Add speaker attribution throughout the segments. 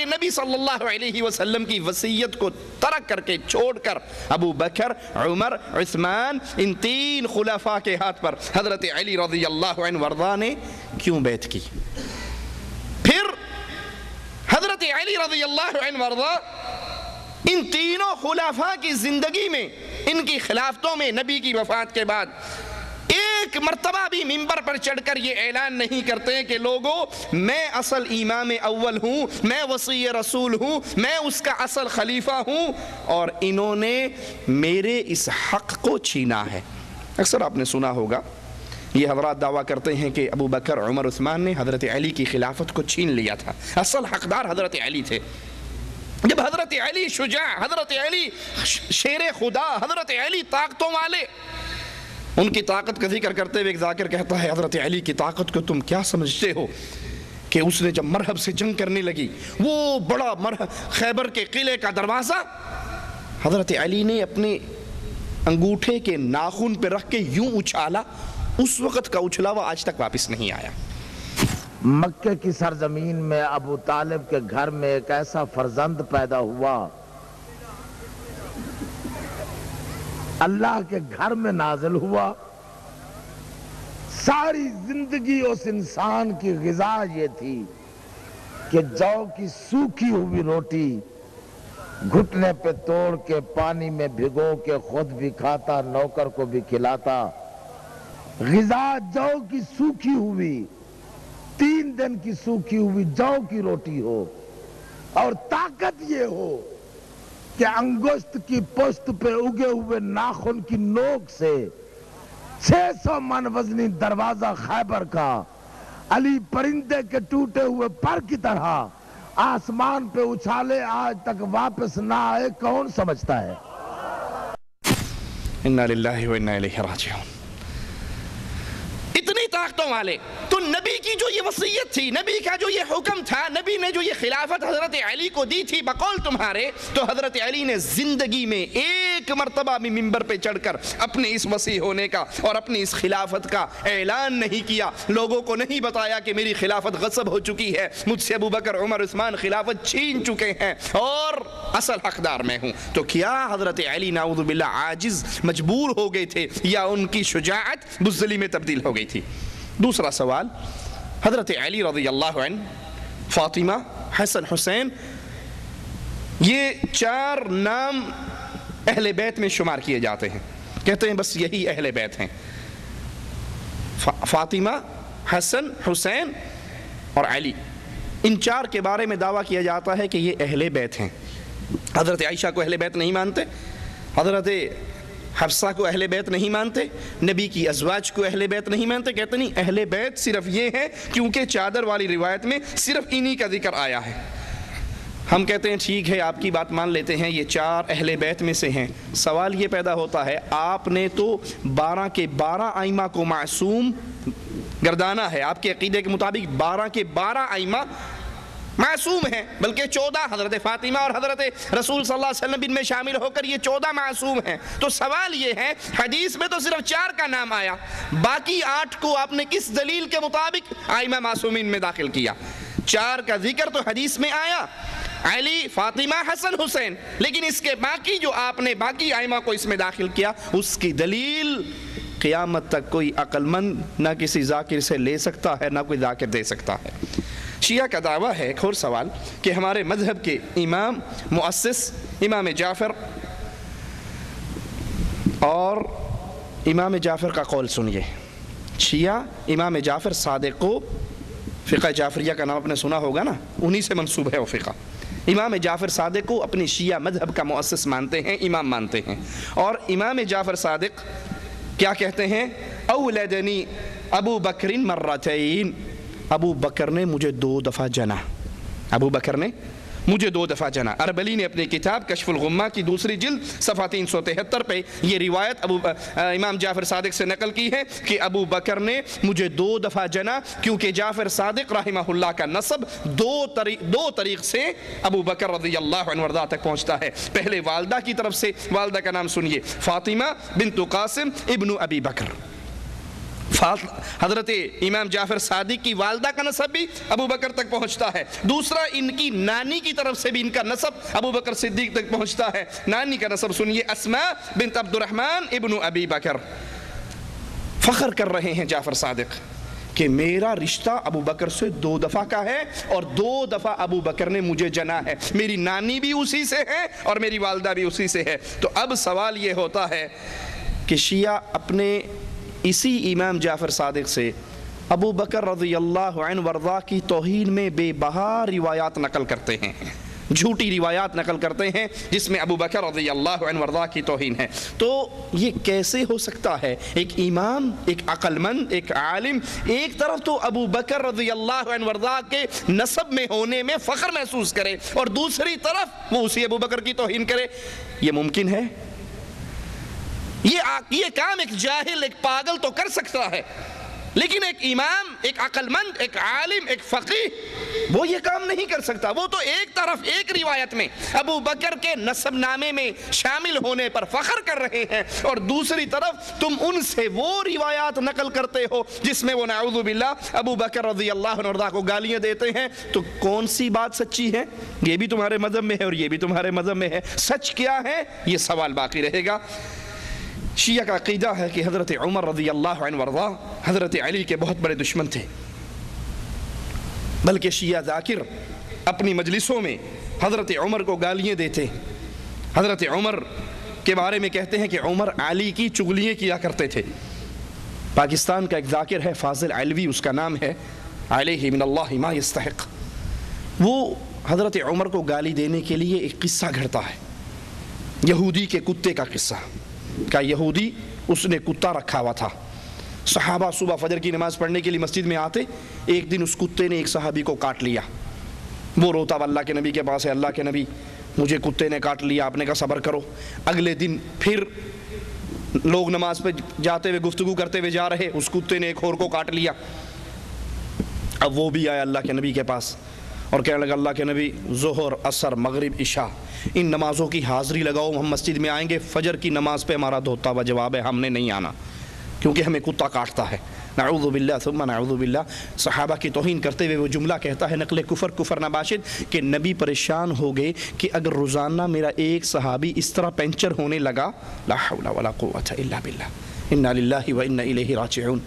Speaker 1: کے نبی صلی اللہ علیہ وسلم کی وصیت کو ترک کر کے چھوڑ کر ابو بکر، عمر، عثمان، ان تین خلفاء کے ہاتھ پر حضرت علی رضی اللہ عنہ وارضاہ نے کیوں بیعت کی؟ پھر حضرت علی رضی اللہ عنہ وارضاہ ان تینوں خلفاء کی زندگی میں، ان کی خلافتوں میں نبی کی وفات کے بعد ایک مرتبہ بھی منبر پر چڑھ کر یہ اعلان نہیں کرتے کہ لوگوں میں اصل امام اول ہوں، میں وصی رسول ہوں، میں اس کا اصل خلیفہ ہوں اور انہوں نے میرے اس حق کو چھینا ہے۔ اکثر آپ نے سنا ہوگا یہ حضرات دعویٰ کرتے ہیں کہ ابو بکر، عمر، عثمان نے حضرت علی کی خلافت کو چھین لیا تھا، اصل حقدار حضرت علی تھے۔ جب حضرت علی شجاع، حضرت علی شیر خدا، حضرت علی طاقتوں والے، ان کی طاقت کا ذکر کرتے ہوئے ایک ذاکر کہتا ہے حضرت علی کی طاقت کو تم کیا سمجھتے ہو کہ اس نے جب مرحب سے جنگ کرنے لگی، وہ بڑا خیبر کے قلعے کا دروازہ حضرت علی نے اپنے انگوٹھے کے ناخن پہ رکھ کے یوں اچھالا، اس وقت کا اچھلا ہوا آج تک واپس نہیں آیا۔
Speaker 2: مکے کی سرزمین میں ابو طالب کے گھر میں ایک ایسا فرزند پیدا ہوا، اللہ کے گھر میں نازل ہوا، ساری زندگی اس انسان کی غذا یہ تھی کہ جو کی سوکھی ہوئی روٹی گھٹنے پہ توڑ کے پانی میں بھگو کے خود بھی کھاتا، نوکر کو بھی کھلاتا۔ غذا جو کی سوکھی ہوئی، 3 دن کی سوکھی ہوئی جو کی روٹی ہو، اور طاقت یہ ہو کہ انگشت کی پشت پہ اگے ہوئے ناخن کی نوک سے 600 من وزنی دروازہ خیبر کا علی پرندے کے ٹوٹے ہوئے پر کی طرح آسمان پہ اچھالے، آج تک واپس نہ آئے، کون سمجھتا ہے؟
Speaker 1: انا للہ و انا الیہ راجعون۔ اتنی طاقتوں والے تو نبی کی جو یہ وصیت تھی، نبی کا جو یہ حکم تھا، نبی نے جو یہ خلافت حضرت علی کو دی تھی بقول تمہارے، تو حضرت علی نے زندگی میں ایک مرتبہ بھی منبر پہ چڑھ کر اپنے اس وصی ہونے کا اور اپنی اس خلافت کا اعلان نہیں کیا، لوگوں کو نہیں بتایا کہ میری خلافت غصب ہو چکی ہے، مجھ سے ابو بکر، عمر، عثمان خلافت چھین چکے ہیں اور اصل حقدار میں ہوں۔ تو کیا حضرت علی نعوذ باللہ عاجز، مجبور ہو گئے تھے، یا ان کی شجاعت بزدلی میں تبدیل ہو گئی تھی؟ دوسرا سوال، حضرت علی رضی اللہ عنہ، فاطمہ، حسن، حسین، یہ 4 نام اہل بیت میں شمار کیے جاتے ہیں، کہتے ہیں بس یہی اہل بیت ہیں، فاطمہ، حسن، حسین اور علی۔ ان 4 کے بارے میں دعویٰ کیا جاتا ہے کہ یہ اہل بیت ہیں۔ حضرت عائشہ کو اہل بیت نہیں مانتے، حضرت حفصہ کو اہل بیت نہیں مانتے، نبی کی ازواج کو اہل بیت نہیں مانتے، کہتے نہیں اہل بیت صرف یہ ہے کیونکہ چادر والی روایت میں صرف انہی کا ذکر آیا ہے۔ ہم کہتے ہیں ٹھیک ہے، آپ کی بات مان لیتے ہیں، یہ 4 اہل بیت میں سے ہیں۔ سوال یہ پیدا ہوتا ہے، آپ نے تو 12 کے 12 ائمہ کو معصوم گردانا ہے، آپ کے عقیدے کے مطابق 12 کے 12 ائمہ معصوم ہیں، بلکہ 14 حضرت فاطمہ اور حضرت رسول صلی اللہ علیہ وسلم ان میں شامل ہو کر یہ 14 معصوم ہیں۔ تو سوال یہ ہے، حدیث میں تو صرف 4 کا نام آیا، باقی 8 کو آپ نے کس دلیل کے مطابق ائمہ معصومین میں داخل کیا؟ 4 کا ذکر تو حدیث میں آیا، علی، فاطمہ، حسن، حسین، لیکن اس کے باقی جو آپ نے باقی ائمہ کو اس میں داخل کیا، اس کی دلیل قیامت تک کوئی عقل مند نہ کسی ذاکر سے لے سکتا ہے، نہ کوئی ذاکر دے سکتا ہے۔ شیعہ کا دعویٰ ہے، ایک اور سوال، کہ ہمارے مذہب کے امام مؤسس امام جعفر، اور امام جعفر کا قول سنیے، شیعہ امام جعفر صادق کو، فقہ جعفریہ کا نام آپ نے سنا ہوگا نا، انہی سے منسوب ہے وہ فقہ، امام جعفر صادق کو اپنی شیعہ مذہب کا مؤسس مانتے ہیں، امام مانتے ہیں، اور امام جعفر صادق کیا کہتے ہیں؟ اولدنی ابو بکر مرتین، ابو بکر نے مجھے 2 دفعہ جنا، ابو بکر نے مجھے 2 دفعہ جنا۔ اربلی نے اپنی کتاب کشف الغمہ کی 2 جلد صفحہ 373 پہ یہ روایت امام جعفر صادق سے نقل کی ہے کہ ابو بکر نے مجھے 2 دفعہ جنا، کیونکہ جعفر صادق رحمہ اللہ کا نسب 2 طریق سے ابو بکر رضی اللہ عنہ وارضاہ تک پہنچتا ہے۔ پہلے والدہ کی طرف سے، والدہ کا نام سنیے، فاطمہ بنت قاسم ابن ابی بکر، حضرت امام جعفر صادق کی والدہ کا نسب بھی ابو بکر تک پہنچتا ہے. دوسرا ان کی نانی کی طرف سے بھی ان کا نسب ابو بکر صدیق تک پہنچتا ہے. نانی کا نسب سنیے، اسماء بنت عبد الرحمن ابن ابی بکر. فخر کر رہے ہیں جعفر صادق کہ میرا رشتہ ابو بکر سے 2 دفعہ کا ہے اور 2 دفعہ ابو بکر نے مجھے جنا ہے. میری نانی بھی اسی سے ہے اور میری والدہ بھی اسی سے ہے. تو اب سوال یہ ہوتا ہے کہ شیعہ اپنے اسی امام جعفر صادق سے ابو بکر رضی اللہ عنہ وارضاہ کی توہین میں بے بہا روایات نقل کرتے ہیں، جھوٹی روایات نقل کرتے ہیں جس میں ابو بکر رضی اللہ عنہ وارضاہ کی توہین ہے. تو یہ کیسے ہو سکتا ہے؟ ایک امام، ایک عقل مند، ایک عالم ایک طرف تو ابو بکر رضی اللہ عنہ وارضاہ کے نسب میں ہونے میں فخر محسوس کرے اور دوسری طرف وہ اسی ابو بکر کی توہین کرے. یہ ممکن ہے؟ یہ کام ایک جاہل، ایک پاگل تو کر سکتا ہے، لیکن ایک امام، ایک عقل مند، ایک عالم، ایک فقیہ وہ یہ کام نہیں کر سکتا. وہ تو ایک طرف ایک روایت میں ابو بکر کے نسب نامے میں شامل ہونے پر فخر کر رہے ہیں اور دوسری طرف تم ان سے وہ روایات نقل کرتے ہو جس میں وہ نعوذ باللہ ابو بکر رضی اللہ عنہ کو گالیاں دیتے ہیں. تو کون سی بات سچی ہے؟ یہ بھی تمہارے مذہب میں ہے اور یہ بھی تمہارے مذہب میں ہے. سچ کیا ہے؟ یہ سوال باقی رہے گا. شیعہ کا عقیدہ ہے کہ حضرت عمر رضی اللہ عنہ وارضاہ حضرت علی کے بہت بڑے دشمن تھے، بلکہ شیعہ ذاکر اپنی مجلسوں میں حضرت عمر کو گالیاں دیتے. حضرت عمر کے بارے میں کہتے ہیں کہ عمر علی کی چغلیاں کیا کرتے تھے. پاکستان کا ایک ذاکر ہے فاضل علوی، اس کا نام ہے، علیہ من اللہ ما یستحق. وہ حضرت عمر کو گالی دینے کے لیے ایک قصہ گھڑتا ہے، یہودی کے کتے کا قصہ. کا یہودی اس نے کتا رکھا ہوا تھا. صحابہ صبح فجر کی نماز پڑھنے کے لیے مسجد میں آتے. ایک دن اس کتے نے ایک صحابی کو کاٹ لیا. وہ روتا اللہ کے نبی کے پاس ہے، اللہ کے نبی مجھے کتے نے کاٹ لیا. آپ نے کہا صبر کرو. اگلے دن پھر لوگ نماز پہ جاتے ہوئے گفتگو کرتے ہوئے جا رہے، اس کتے نے ایک اور کو کاٹ لیا. اب وہ بھی آیا اللہ کے نبی کے پاس اور کہنے لگا اللہ کے نبی ظہر، عصر، مغرب، عشاء ان نمازوں کی حاضری لگاؤ، ہم مسجد میں آئیں گے. فجر کی نماز پہ ہمارا دھوتا ہوا جواب ہے ہم نے نہیں آنا کیونکہ ہمیں کتا کاٹتا ہے. نعوذ باللہ ثم نعوذ باللہ. صحابہ کی توہین کرتے ہوئے وہ جملہ کہتا ہے نقل کفر نباشد کہ نبی پریشان ہو گئے کہ اگر روزانہ میرا ایک صحابی اس طرح پینچر ہونے لگا، لا حول ولا قوت الا باللہ، انا للہ و انا الیہ راجعون،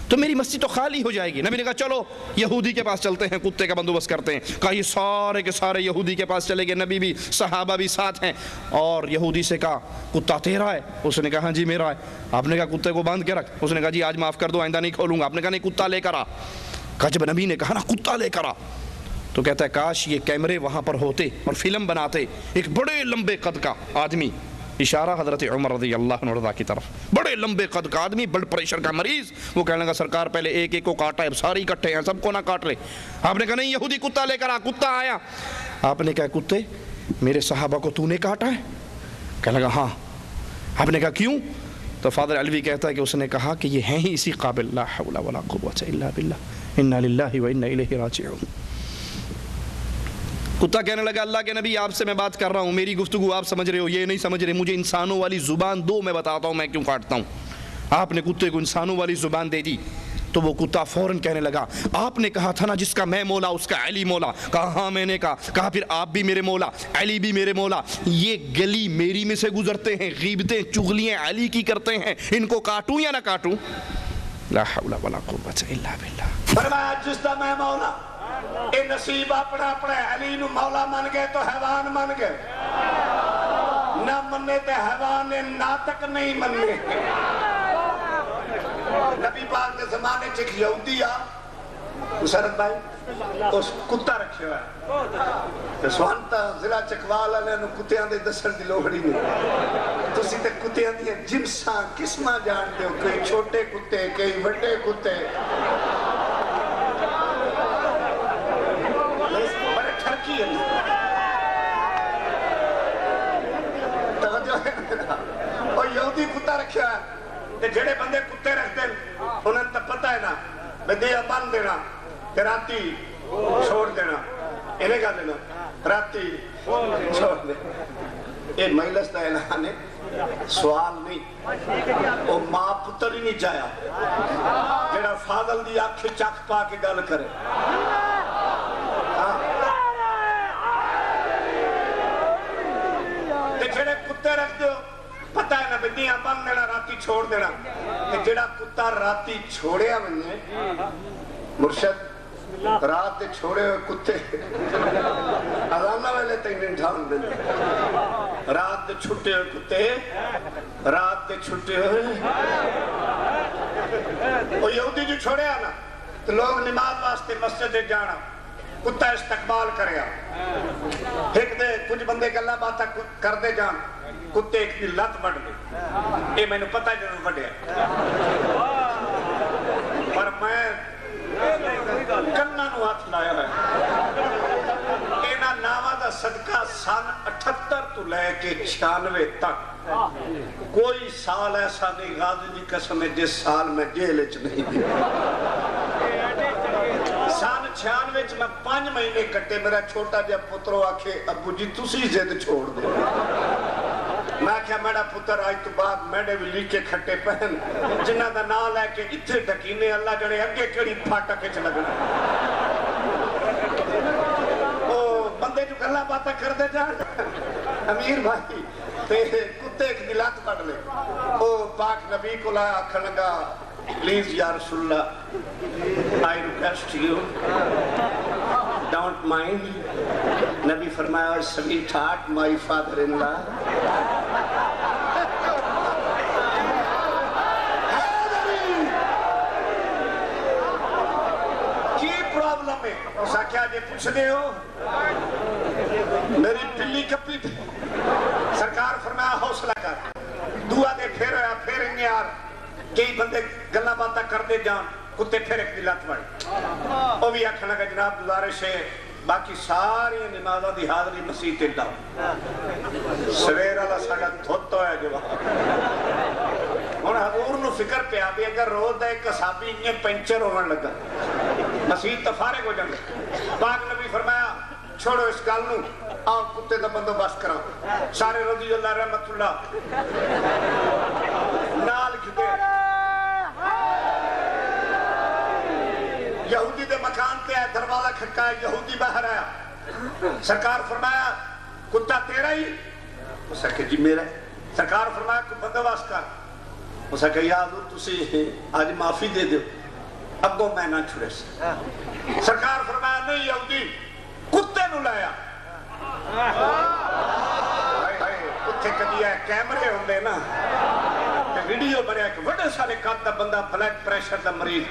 Speaker 1: تو میری مسجد تو خالی ہو جائے گی. نبی نے کہا چلو یہودی کے پاس چلتے ہیں، کتے کا بندوبست کرتے ہیں. کہا یہ سارے کے سارے یہودی کے پاس چلے گئے، نبی بھی صحابہ بھی ساتھ ہیں. اور یہودی سے کہا کتا تیرا ہے؟ اس نے کہا ہاں جی میرا ہے. آپ نے کہا کتے کو باندھ کے رکھ. اس نے کہا جی آج معاف کر دو، آئندہ نہیں کھولوں گا. آپ نے کہا نہیں کتا لے کر آ. کہا جب نبی نے کہا نا کتا لے کر آ، تو کہتا ہے کاش یہ کیمرے وہاں پر ہوتے اور فلم بناتے. ایک بڑے لمبے قد کا آدمی، اشارہ حضرت عمر رضی اللہ عنہ کی طرف، بڑے لمبے قد کا آدمی، بلڈ پریشر کا مریض. وہ کہنے لگا سرکار پہلے ایک ایک کو کاٹا ہے، اب سارے اکٹھے ہیں، سب کو نہ کاٹ لے. آپ نے کہا نہیں یہودی کتا لے کر آ. کتا آیا. آپ نے کہا کتے میرے صحابہ کو تو نے کاٹا ہے؟ کہنے لگا ہاں. آپ نے کہا کیوں؟ تو فاضل علوی کہتا ہے کہ اس نے کہا کہ یہ ہیں ہی اسی قابل. لا حول ولا قوت الا باللہ، انا للہ و انا الیہ راجعون. کتا کہنے لگا اللہ کے نبی آپ سے میں بات کر رہا ہوں، میری گفتگو آپ سمجھ رہے ہو، یہ نہیں سمجھ رہے. مجھے انسانوں والی زبان دو، میں بتاتا ہوں میں کیوں کاٹتا ہوں. آپ نے کتے کو انسانوں والی زبان دے دی. تو وہ کتا فوراً کہنے لگا آپ نے کہا تھا نا جس کا میں مولا اس کا علی مولا. کہا ہاں میں نے کہا. کہا پھر آپ بھی میرے مولا، علی بھی میرے مولا. یہ گلی میری میں سے گزرتے ہیں، غیبتیں چغلیاں علی کی کرتے ہیں، ان کو کاٹوں یا نہ کاٹوں؟ لا حول ولا قوت الا باللہ.
Speaker 3: فرمایا جس کا میں مولا، اے نصیب اپنا اپنے علی نو مولا من گئے تو حیوان من گئے، نہ مننے تے حیوان ناطق نہیں مننے. نبی پاک کے زمانے چک یہودی آ مسرت بھائی اس کتا رکھے ہوئے سوانتا ضلع چکوال والے نو کتیاں دے دسن دی لوڑی نہیں. تسی تے کتیاں دی جنساں قسماں جانتے ہو، کئی چھوٹے کتے کئی بڑے کتے، بڑے ٹھرکی ہیں. توجہ ہے اور یہودی کتا رکھے ہوئے تے جڑے بندے کتے رکھتے ہیں انہیں تو پتہ ہے نا میں دیا بند دینا تے راتی چھوڑ دینا. انہیں کہا دینا راتی چھوڑ دے. یہ مجلس کا اعلان ہے, سوال نہیں. وہ ماں پتر ہی نہیں چاہیا جڑا فاضل دی آنکھ چک پا کے گل کرے. جڑے کتے رکھ دو پتہ ہے نا بدیاں بن دینا راتی چھوڑ دینا. جڑا کتا راتی چھوڑیا بنے مرشد رات دے چھوڑے ہوئے کتے اذانہ والے تینن ڈھان دے. رات دے چھٹے ہوئے کتے رات دے چھٹے ہوئے وہ یہودی جو چھوڑے آنا تو لوگ نماز واسطے مسجد جانا کتا استقبال کرے آ. ایک دے کچھ بندے گلہ باتا کر دے جان کتے ایک دی لت بڑھ گئی. یہ میں نے پتہ جنہوں بڑھے پر میں کنہ نو ہاتھ لایا ہے. اینا ناوہ دا صدقہ سن 78 تو لے کے 96 تک کوئی سال ایسا نہیں غازی دی قسم ہے جس سال میں جیل اچ نہیں دی. سن 96 میں 5 مہینے کٹے. میرا چھوٹا جا پترو آکھے ابو جی تسی زد چھوڑ دے. میں کہا میرا پتر آج تو بعد میڈے بھی لیکے کھٹے پہن جنہ دا نا لے کے اتھے ڈکینے اللہ جڑے اگے کڑی پھاٹا کے چلگنا. او بندے جو گلہ باتا کر دے جان امیر بھائی تے کتے ایک دلات پڑھ لے. او پاک نبی کو لایا کھنگا پلیز یا رسول اللہ I request you don't mind. نبی فرمایا sweetheart my father-in-law. کی پرابلم ہے اسا کیا جے پوچھ دے ہو میری پلی کپی تھی. سرکار فرمایا حوصلہ کر دعا دے پھر آیا پھر انہیں یار کئی بندے گلہ باتا کر دے جان کتے پھر ایک دلات بڑھ. وہ بھی آکھنا کہ جناب گزارش ہے باقی ساری نمازہ دی حاضری مسیح تے لاؤ. سویر اللہ ساڑھا دھوتو ہے جو وہاں حضور نو فکر پہ آبی اگر روز دا ایک قصابی انہیں پینچر ہونے لگا مسیح تفارق ہو جانے. پاک نبی فرمایا چھوڑو اس گال نو آؤ کتے دا بندوبست کراؤ. سارے رضی اللہ رحمت اللہ نال کھتے یہودی دے مکان پہ آئے دروازہ کھٹکایا یہودی باہر آیا. سرکار فرمایا کتا تیرا ہی؟ اسا کہ جی میرا. سرکار فرمایا کوئی بندوبست کر. اسا کہ یا حضور تسی آج معافی دے دو ابو میں نہ چھڑے سے. سرکار فرمایا نہیں یہودی کتے نو لایا. کتے کدی ہے کیمرے ہوندے نا ویڈیو بنیا کہ وڈے سارے قد دا بندہ بلڈ پریشر دا مریض